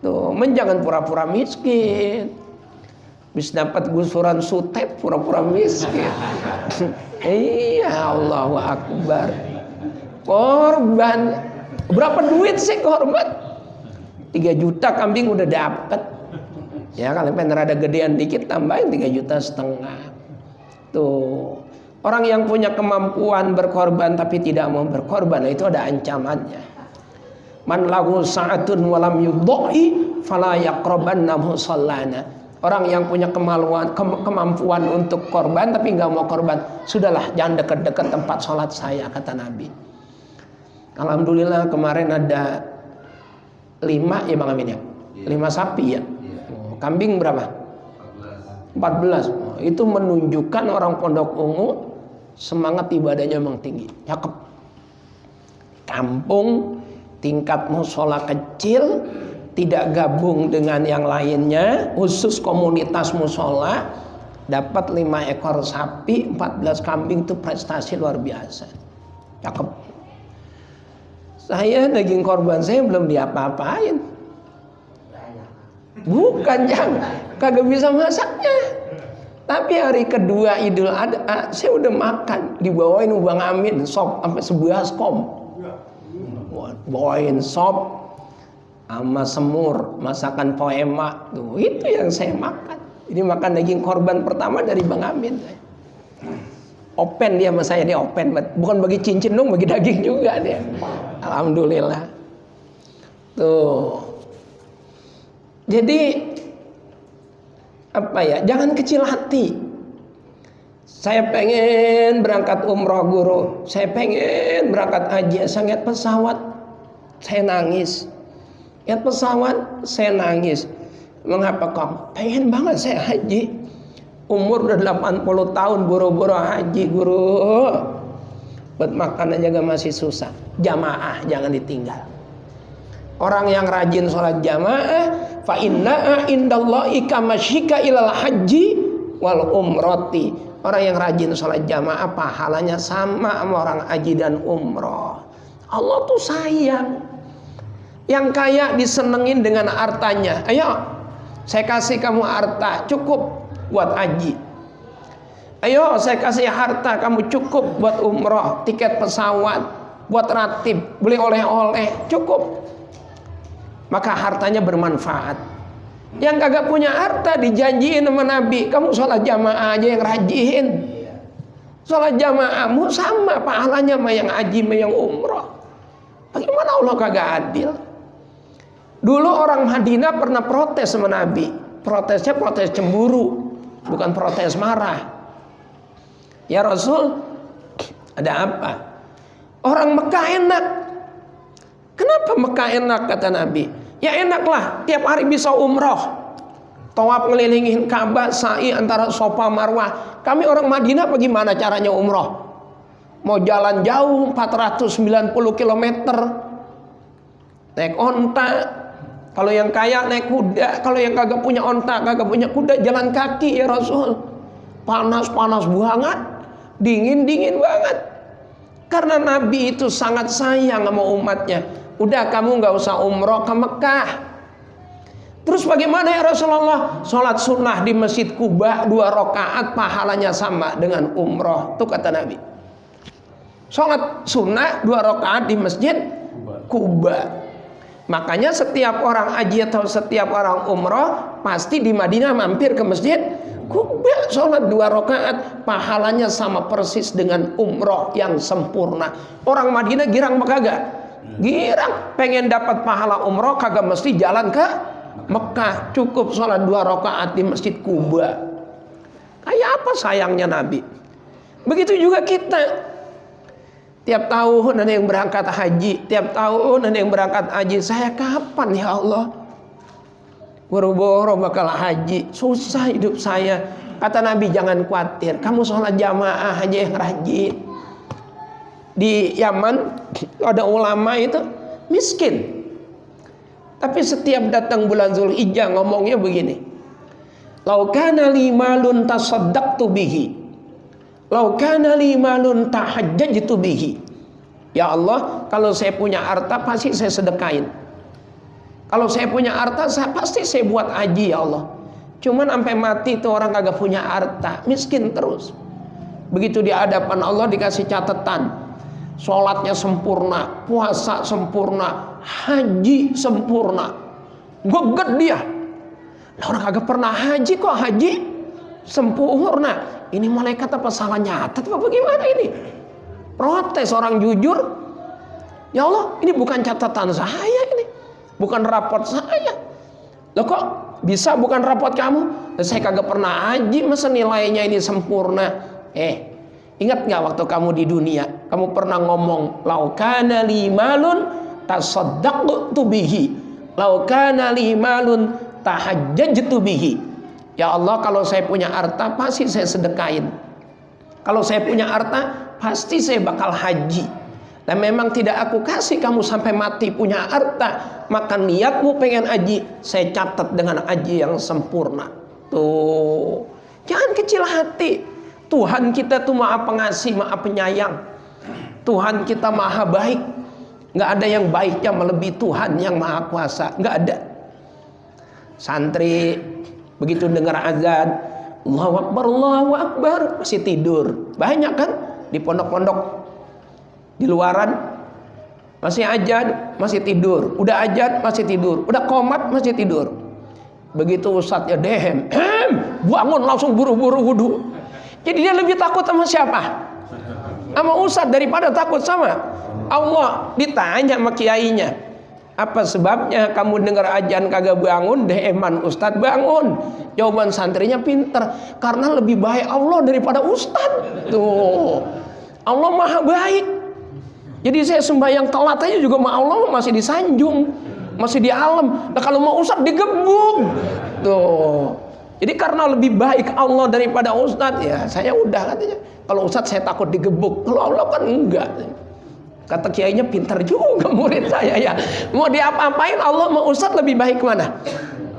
A: Tuh, jangan pura-pura miskin. Bis dapat gusuran sutet pura-pura miskin. Iya, Allahu Akbar. Korban. Berapa duit sih korban? 3 juta kambing udah dapat. Ya kalau pengen rada gedean dikit tambahin 3,5 juta. Tuh. Orang yang punya kemampuan berkorban tapi tidak mau berkorban, itu ada ancamannya. Man lahu sa'atun walam yudhi fala yaqrabanna musallana. Orang yang punya kemampuan untuk korban tapi nggak mau korban, sudahlah jangan dekat-dekat tempat sholat saya, kata Nabi. Alhamdulillah kemarin ada 5 ya Bang Amin ya, 5 sapi ya. Kambing berapa? 14. Itu menunjukkan orang Pondok Ungu semangat ibadahnya memang tinggi. Cakep. Kampung, tingkat musola kecil, tidak gabung dengan yang lainnya, khusus komunitas musola, dapat 5 ekor sapi, 14 kambing, itu prestasi luar biasa. Cakep. Saya daging korban saya belum diapa-apain. Bukan, jangan, kagak bisa masaknya. Tapi hari kedua Idul Adha saya udah makan, dibawain Bang Amin sop sampai 11 kom. Bawain sop sama semur, masakan poema, tuh itu yang saya makan. Ini makan daging korban pertama dari Bang Amin. Open dia sama saya, dia open, bukan bagi cincin dong, bagi daging juga dia. Alhamdulillah. Tuh. Jadi apa ya? Jangan kecil hati. Saya pengen berangkat umroh guru, saya pengen berangkat haji, saya lihat pesawat, saya nangis. Lihat pesawat, saya nangis. Mengapa kok? Pengen banget saya haji. Umur udah 80 tahun, buru-buru haji, guru. Buat makan aja gak masih susah. Jamaah jangan ditinggal. Orang yang rajin sholat jamaah, fa inna indallahi kamasyika ilal haji wal umrati. Orang yang rajin sholat jamaah pahalanya sama orang haji dan umroh. Allah tuh sayang. Yang kaya disenengin dengan hartanya. Ayo, saya kasih kamu harta cukup buat haji. Ayo, saya kasih harta kamu cukup buat umroh, tiket pesawat, buat ratib, beli oleh-oleh, cukup. maka hartanya bermanfaat. Yang kagak punya harta dijanjiin sama Nabi, kamu sholat jamaah aja yang rajin. Sholat jamaahmu sama pahalanya sama yang haji sama yang umroh. Bagaimana Allah kagak adil? Dulu orang Madinah pernah protes sama Nabi. Protesnya protes cemburu, bukan protes marah. Ya Rasul, ada apa? Orang Mekah enak. Kenapa Mekah enak kata Nabi? Ya enaklah, tiap hari bisa umroh, tawaf ngelilingin Ka'bah, sa'i antara Safa Marwah. Kami orang Madinah bagaimana caranya umroh? Mau jalan jauh 490 km, naik onta. Kalau yang kaya naik kuda, kalau yang kagak punya onta, kagak punya kuda, jalan kaki ya Rasul. Panas-panas banget, dingin-dingin banget. Karena Nabi itu sangat sayang sama umatnya. Udah kamu nggak usah umroh ke Mekah. Terus bagaimana ya Rasulullah? Sholat sunnah di Masjid Kuba 2 rakaat pahalanya sama dengan umroh. Itu kata Nabi. Sholat sunnah 2 rakaat di Masjid Kuba. Makanya setiap orang haji atau setiap orang umroh pasti di Madinah mampir ke Masjid Kuba. Sholat 2 rakaat pahalanya sama persis dengan umroh yang sempurna. Orang Madinah girang apa kagak? Girang, pengen dapat pahala umroh kagak mesti jalan ke Mekah, cukup sholat 2 rakaat di Masjid Kuba. Kayak apa sayangnya Nabi? Begitu juga kita. Tiap tahun ada yang berangkat haji, tiap tahun ada yang berangkat haji. Saya kapan ya Allah? Boro-boro bakal haji, susah hidup saya. Kata Nabi, jangan khawatir, kamu sholat jamaah aja yang rajin. Di Yaman ada ulama itu miskin, tapi setiap datang bulan Zulhijjah ngomongnya begini, lau kana li malun tasaddaqtu bihi, lau kana li malun tahajjajtu bihi. Ya Allah, kalau saya punya harta pasti saya sedekain. Kalau saya punya harta pasti saya buat haji ya Allah. Cuman sampai mati itu orang kagak punya harta, miskin terus. Begitu di hadapan Allah dikasih catatan, sholatnya sempurna, puasa sempurna, haji sempurna. Geget dia. Orang kagak pernah haji kok haji sempurna. Ini malaikat apa salah nyatet apa bagaimana ini? Protes orang jujur. Ya Allah, ini bukan catatan saya ini. Bukan raport saya. Loh kok bisa bukan raport kamu? Saya kagak pernah haji, masa nilainya ini sempurna? Ingat nggak waktu kamu di dunia, kamu pernah ngomong, lau kana li malun tasaddaqtu bihi, lau kana li malun tahajjajtu bihi. Ya Allah, kalau saya punya harta pasti saya sedekain. Kalau saya punya harta pasti saya bakal haji. Dan memang tidak aku kasih kamu sampai mati punya harta, maka niatmu pengen haji, saya catat dengan haji yang sempurna. Tuh, jangan kecil hati. Tuhan kita tuh maha pengasih, maha penyayang. Tuhan kita maha baik. Nggak ada yang baiknya melebihi Tuhan yang maha kuasa. Nggak ada. Santri begitu dengar azan, Allahu Akbar, masih tidur. Banyak kan di pondok-pondok di luaran, masih azan masih tidur. Udah azan masih tidur. Udah qomat masih tidur. Begitu ustadznya dehem, bangun langsung buru-buru wudu. Jadi dia lebih takut sama siapa? Sama ustadz daripada takut sama Allah. Ditanya sama kiainya, apa sebabnya kamu dengar azan kagak bangun? Deheman ustadz bangun. Jawaban santrinya pinter, karena lebih baik Allah daripada ustadz. Tuh, Allah maha baik. Jadi saya sembahyang telat aja juga sama Allah masih disanjung, masih di alam. Nah kalau mau ustadz digebuk. Tuh. Jadi karena lebih baik Allah daripada ustadz, ya saya udah katanya. Kalau ustadz saya takut digebuk, kalau Allah kan enggak. Kata kiainya pintar juga murid saya ya. Mau diapa-apain Allah sama ustadz lebih baik mana?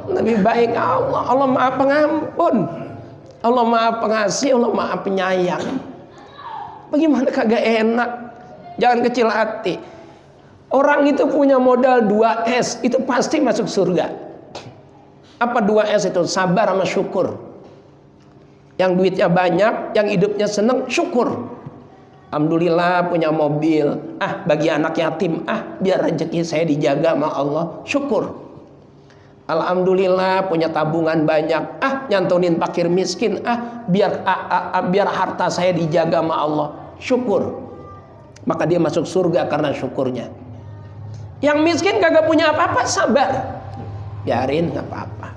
A: Lebih baik Allah. Allah maha pengampun, Allah maha pengasih, Allah maha penyayang. Bagaimana kagak enak? Jangan kecil hati. Orang itu punya modal 2S, itu pasti masuk surga. Apa 2S itu? Sabar sama syukur. Yang duitnya banyak, yang hidupnya seneng, syukur. Alhamdulillah punya mobil. Bagi anak yatim, biar rezeki saya dijaga sama Allah. Syukur. Alhamdulillah punya tabungan banyak. Nyantunin fakir miskin. Biar harta saya dijaga sama Allah. Syukur. Maka dia masuk surga karena syukurnya. Yang miskin kagak punya apa-apa, sabar. Biarin, nggak apa-apa.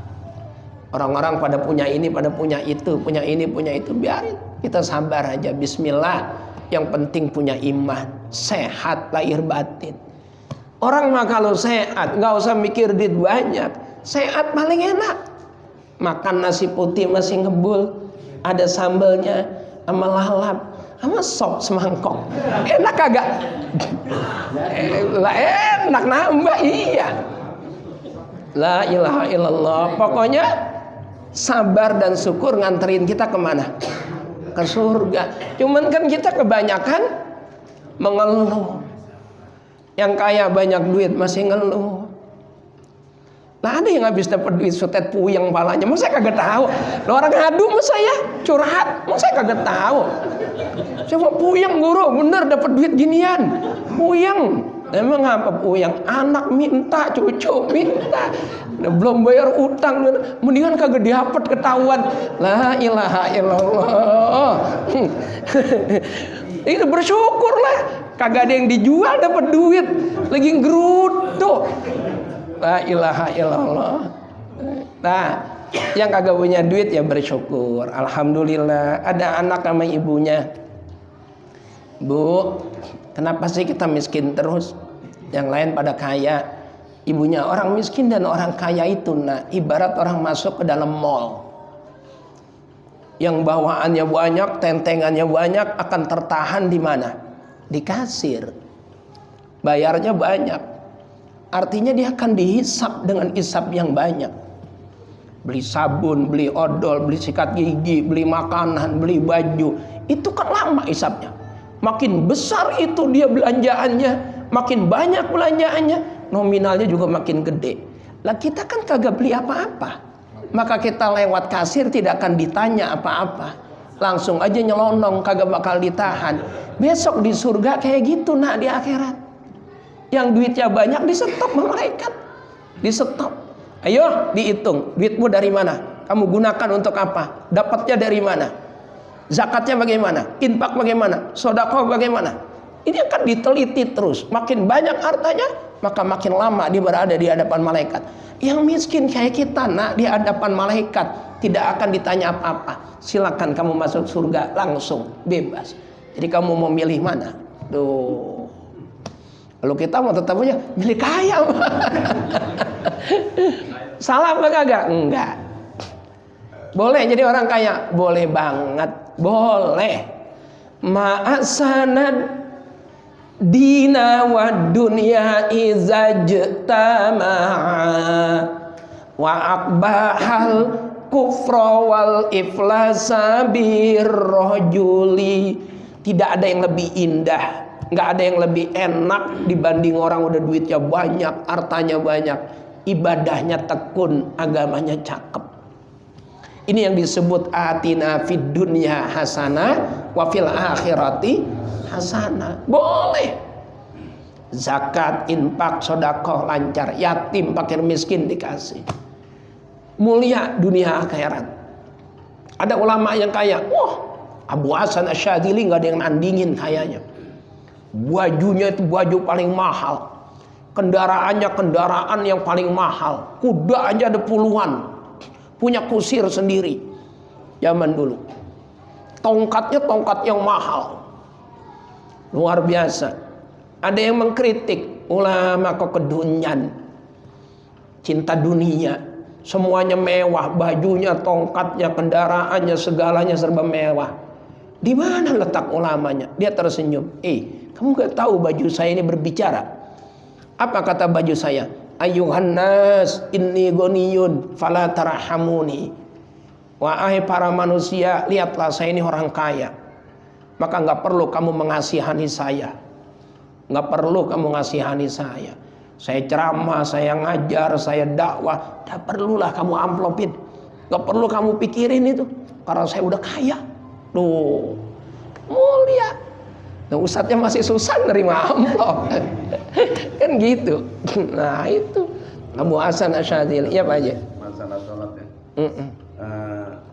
A: Orang-orang pada punya ini, pada punya itu, punya ini, punya itu, biarin. Kita sabar aja. Bismillah. Yang penting punya iman, sehat lahir batin. Orang mah kalau sehat nggak usah mikir duit banyak. Sehat paling enak. Makan nasi putih masih ngebul, ada sambalnya, sama lalap, sama sop semangkok. Enak kagak? Enak nambah, iya. La ilaha illallah. Pokoknya sabar dan syukur nganterin kita kemana? Ke surga. Cuman kan kita kebanyakan mengeluh. Yang kaya banyak duit masih ngeluh. Lah ada yang habis dapat duit sutet puyeng palanya, mau saya kagak tahu. Lah orang ngadu mau saya curhat, mau saya kagak tahu. Coba puyeng guru, bener dapat duit ginian. Puyeng. Emang apa puyeng? Anak minta, cucu minta. Belum bayar utang, mendingan kagak dihapet ketahuan. La ilaha illallah. Itu bersyukurlah, kagak ada yang dijual dapat duit, lagi ngerutu. La ilaha illallah. Nah, yang kagak punya duit ya bersyukur. Alhamdulillah ada anak sama ibunya. Bu, kenapa sih kita miskin terus? Yang lain pada kaya. Ibunya orang miskin dan orang kaya itu ibarat orang masuk ke dalam mall. Yang bawaannya banyak, tentengannya banyak, akan tertahan di mana? Di kasir. Bayarnya banyak. Artinya dia akan dihisap dengan hisap yang banyak. Beli sabun, beli odol, beli sikat gigi, beli makanan, beli baju. Itu kan lama hisapnya. Makin besar itu dia belanjaannya, makin banyak belanjaannya, nominalnya juga makin gede. Lah kita kan kagak beli apa-apa. Maka kita lewat kasir tidak akan ditanya apa-apa. Langsung aja nyelonong, kagak bakal ditahan. Besok di surga kayak gitu di akhirat. Yang duitnya banyak disetop sama malaikat. Disetop. Ayo dihitung, duitmu dari mana? Kamu gunakan untuk apa? Dapatnya dari mana? Zakatnya bagaimana? Infak bagaimana? Sedekah bagaimana? Ini akan diteliti terus. Makin banyak hartanya, maka makin lama dia berada di hadapan malaikat. Yang miskin kayak kita di hadapan malaikat tidak akan ditanya apa-apa. Silakan kamu masuk surga langsung, bebas. Jadi kamu mau milih mana? Tuh. Kalau kita mau tetap aja milih kaya. Salah apa kagak? Enggak. Boleh jadi orang kaya? Boleh banget. Boleh. Ma'asanad dina wa dunya izajtama'a wa aqbahal kufra wal iflasa birrajuli. Tidak ada yang lebih indah, nggak ada yang lebih enak dibanding orang udah duitnya banyak, hartanya banyak, ibadahnya tekun, agamanya cakep. Ini yang disebut atina fid dunya hasanah wa fil akhirati hasanah. Boleh. Zakat, infak, sedekah lancar, yatim, fakir miskin dikasih. Mulia dunia akhirat. Ada ulama yang kaya. Wah, Abu Hasan Asyadzili nggak ada yang nandingin kayanya. Bajunya itu baju paling mahal. Kendaraannya kendaraan yang paling mahal. Kuda aja ada puluhan. Punya kusir sendiri zaman dulu. Tongkatnya tongkat yang mahal, luar biasa. Ada yang mengkritik ulama kekedunyan, cinta dunia, semuanya mewah, bajunya, tongkatnya, kendaraannya, segalanya serba mewah. Di mana letak ulamanya? Dia tersenyum. Kamu gak tahu baju saya ini berbicara? Apa kata baju saya? Ayuhan nas inni ghaniyun fala tarhamuni. Wahai para manusia, lihatlah saya ini orang kaya, maka nggak perlu kamu mengasihani saya. Nggak perlu kamu ngasihani saya. Saya ceramah, saya ngajar, saya dakwah, tak perlulah kamu amplopin. Nggak perlu kamu pikirin itu, karena saya udah kaya. Tuh, mulia. Nah, ustadznya masih susah nerima amplop. Kan gitu. Nah itu Abu Hasan Asyadzili. Ya Pak Haji.
C: Masalah sholat ya.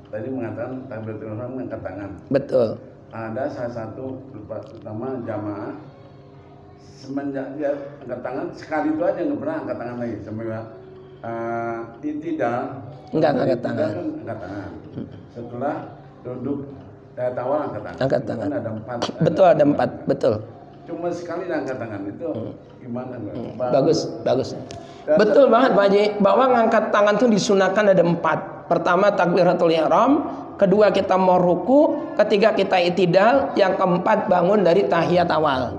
C: Tadi mengatakan takbiratul ihram angkat tangan.
A: Betul.
C: Ada salah satu terutama jamaah semenjak dia angkat tangan sekali itu aja nggak pernah angkat tangan lagi sampai tidak
A: Angkat tangan.
C: Kan angkat tangan. Setelah duduk awal angkat tangan.
A: Angkat tangan.
C: Kan ada 4.
A: Betul ada 4. Betul.
C: Cuma sekali angkat tangan itu gimana?
A: Bagus. Betul banget Pak Haji. Bahwa ngangkat tangan itu disunahkan ada 4. Pertama takbiratul ihram, kedua kita mau ruku, ketiga kita i'tidal, yang keempat bangun dari tahiyat awal.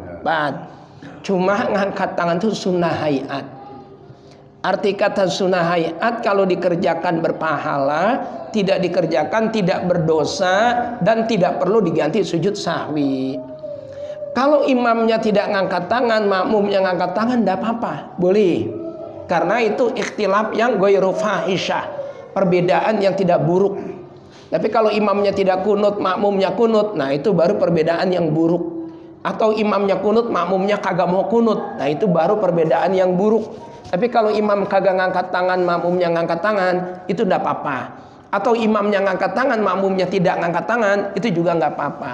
A: Cuma ngangkat tangan itu sunnah hayat. Arti kata sunnah hayat kalau dikerjakan berpahala, tidak dikerjakan tidak berdosa, dan tidak perlu diganti sujud sahwi. Kalau imamnya tidak ngangkat tangan, makmumnya ngangkat tangan, tidak apa-apa, boleh. Karena itu ikhtilaf yang ghairu fahisyah, perbedaan yang tidak buruk. Tapi kalau imamnya tidak kunut, makmumnya kunut, nah itu baru perbedaan yang buruk. Atau imamnya kunut, makmumnya kagak mau kunut, nah itu baru perbedaan yang buruk. Tapi kalau imam kagak ngangkat tangan, makmumnya ngangkat tangan, itu tidak apa-apa. Atau imamnya ngangkat tangan, makmumnya tidak ngangkat tangan, itu juga nggak apa-apa.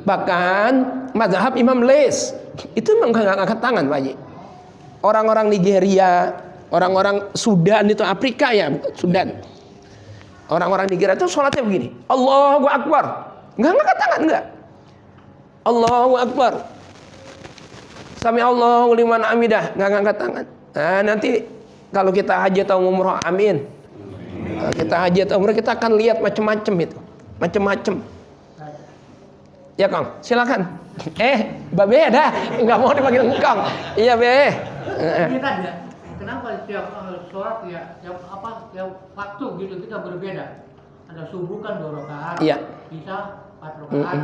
A: Bahkan mazhab Imam Les itu memang nggak ngangkat tangan Pak Haji. Orang-orang Nigeria, orang-orang Sudan itu Afrika ya, Sudan. Orang-orang Nigeria itu sholatnya begini, Allahu Akbar, nggak ngangkat tangan, nggak. Allahu Akbar, Sami Allahu liman hamidah, nggak ngangkat tangan. Nah nanti kalau kita haji atau umroh, amin. Kalau kita haji atau umroh kita akan lihat macam-macam itu, macam-macam. Ya Kang, silakan. Babe dah, nggak mau dipanggil Kang. Iya Be.
D: Kenapa setiap sholat tiap waktu gitu kita berbeda? Ada subuh kan 2 rakaat,
A: Iya.
D: Isya 4 rakaat,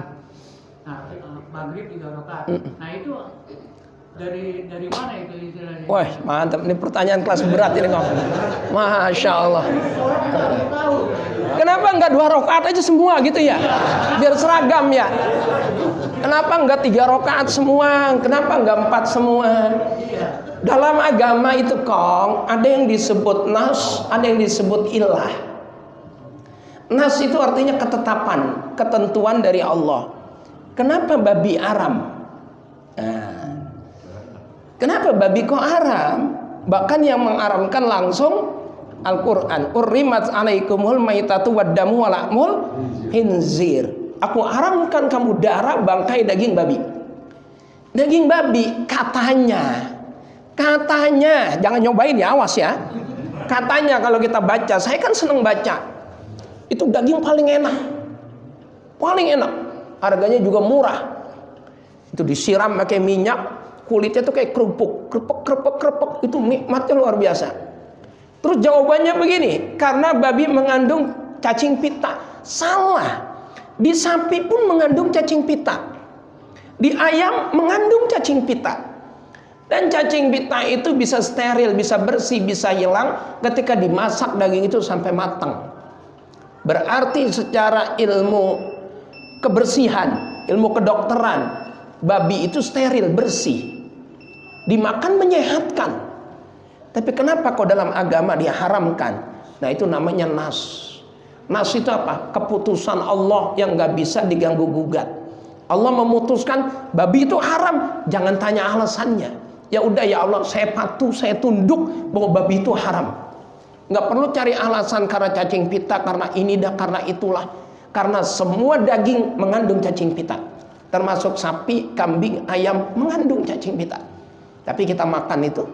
D: nah maghrib 3 rakaat. Nah itu dari mana itu istilahnya?
A: Wah mantap, ini pertanyaan kelas berat ini Kang. Masya Allah.
D: Sholat kita belum tahu.
A: Kenapa enggak 2 rakaat aja semua gitu ya? Biar seragam ya. Kenapa enggak 3 rakaat semua? Kenapa enggak 4 semua? Dalam agama itu Kong, ada yang disebut nas, ada yang disebut ilah. Nas itu artinya ketetapan, ketentuan dari Allah. Kenapa babi haram? Nah, kenapa babi kok haram? Bahkan yang mengharamkan langsung Al-Quran. Urrimat alaikumul maitatu waddamu walahmul khinzir. Aku haramkan kamu darah, bangkai, daging babi. Daging babi katanya, jangan nyobain ya, awas ya. Katanya kalau kita baca, saya kan seneng baca. Itu daging paling enak. Harganya juga murah. Itu disiram pakai minyak, kulitnya tuh kayak kerupuk, krepek. Itu nikmatnya luar biasa. Terus jawabannya begini, karena babi mengandung cacing pita. Salah. Di sapi pun mengandung cacing pita. Di ayam mengandung cacing pita. Dan cacing pita itu bisa steril, bisa bersih, bisa hilang ketika dimasak daging itu sampai matang. Berarti secara ilmu kebersihan, ilmu kedokteran, babi itu steril, bersih. Dimakan menyehatkan. Tapi kenapa kok dalam agama diharamkan? Nah itu namanya nas. Nas itu apa? Keputusan Allah yang gak bisa diganggu gugat. Allah memutuskan babi itu haram, jangan tanya alasannya. Ya udah ya Allah, saya patuh, saya tunduk bahwa babi itu haram. Nggak perlu cari alasan karena cacing pita, karena ini dah, karena itulah. Karena semua daging mengandung cacing pita, termasuk sapi, kambing, ayam mengandung cacing pita. Tapi kita makan itu.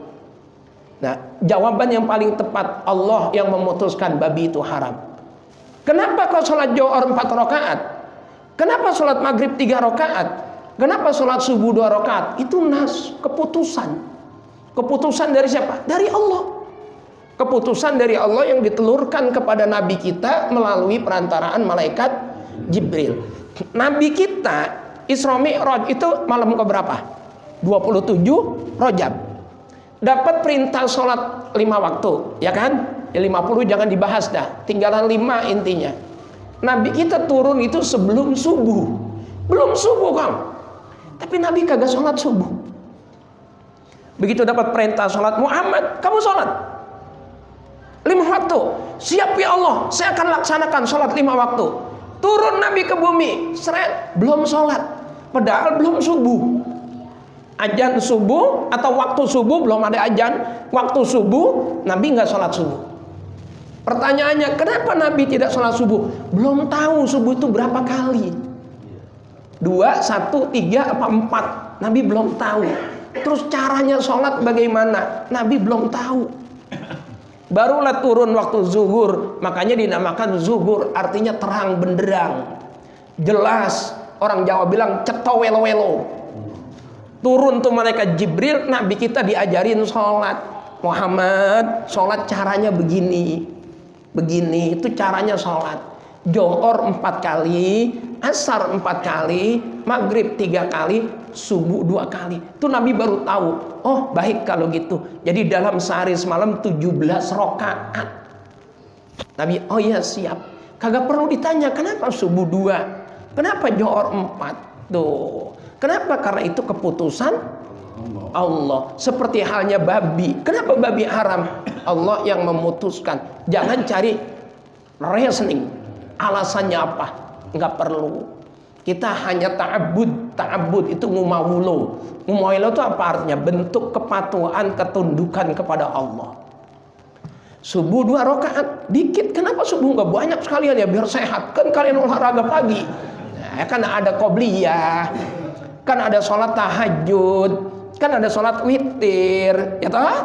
A: Nah, jawaban yang paling tepat, Allah yang memutuskan babi itu haram. Kenapa kau sholat Zuhur 4 rakaat? Kenapa sholat maghrib 3 rakaat? Kenapa sholat subuh 2 rakaat? Itu nas, keputusan. Keputusan dari siapa? Dari Allah. Keputusan dari Allah yang ditelurkan kepada Nabi kita melalui perantaraan malaikat Jibril. Nabi kita Isra Mi'raj itu malam keberapa? 27 Rajab. Dapat perintah sholat 5 waktu, ya kan? Ya 50 jangan dibahas dah, tinggalan 5 intinya. Nabi kita turun itu sebelum subuh. Belum subuh Kang. Tapi Nabi kagak sholat subuh. Begitu dapat perintah sholat, Muhammad, kamu sholat 5 waktu. Siap ya Allah, saya akan laksanakan sholat 5 waktu. Turun Nabi ke bumi, seret, belum sholat. Padahal belum subuh. Azan subuh atau waktu subuh, belum ada azan. Waktu subuh, Nabi nggak sholat subuh. Pertanyaannya, kenapa Nabi tidak sholat subuh? Belum tahu subuh itu berapa kali. 2, 1, 3, apa 4. Nabi belum tahu. Terus caranya sholat bagaimana? Nabi belum tahu. Barulah turun waktu zuhur. Makanya dinamakan zuhur, artinya terang benderang, jelas. Orang Jawa bilang cetowelo-welo. Turun tuh malaikat Jibril, Nabi kita diajarin sholat. Muhammad, sholat caranya begini. Begini, itu caranya sholat. Johor 4 kali, asar 4 kali, maghrib 3 kali, subuh 2 kali. Itu Nabi baru tahu. Oh baik kalau gitu. Jadi dalam sehari semalam 17 rakaat. Nabi, oh iya siap. Kagak perlu ditanya kenapa subuh 2, kenapa Johor 4. Tuh. Kenapa? Karena itu keputusan Allah. Seperti halnya babi. Kenapa babi haram? Allah yang memutuskan. Jangan cari reasoning. Alasannya apa? Enggak perlu. Kita hanya ta'abbud. Ta'abbud itu ngumawulo. Ngumawulo itu apa artinya? Bentuk kepatuhan, ketundukan kepada Allah. Subuh 2 rakaat dikit. Kenapa subuh nggak banyak sekalian ya? Biar sehat. Kan kalian olahraga pagi. Nah, kan ada qobliyah, kan ada sholat tahajud, kan ada sholat witir, ya toh?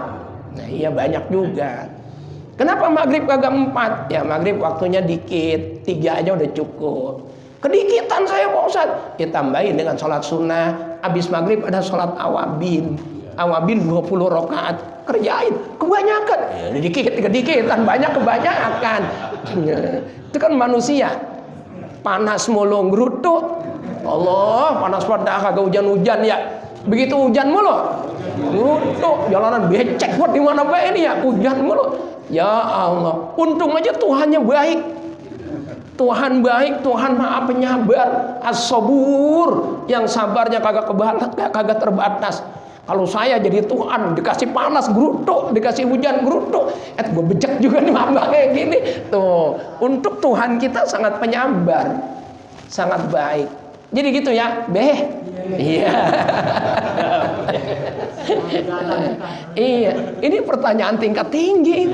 A: Nah iya banyak juga. Kenapa maghrib kagak 4? Ya maghrib waktunya dikit, 3 aja udah cukup. Kedikitan saya Pak Ustadz. Ya tambahin dengan sholat sunnah. Habis maghrib ada sholat awabin. Awabin 20 rakaat. Kerjain. Kebanyakan. Ya, dikit-dikitan. Banyak kebanyakan. Itu kan manusia. Panas mulu ngerutuk. Allah panas pada kagak hujan-hujan ya. Begitu hujan mulu ngerutuk. Jalanan becek buat di mana baik ini ya. Hujan mulu. Ya Allah. Untung aja Tuhannya baik. Tuhan baik, Tuhan maha penyabar, as-sabur, yang sabarnya kagak terbatas. Kalau saya jadi Tuhan, dikasih panas gerutuk, dikasih hujan gerutuk, gue becek juga nih hamba kayak gini. Tuh, untuk Tuhan kita sangat penyabar, sangat baik. Jadi gitu ya, Beh. Iya. Iya, ini pertanyaan tingkat tinggi.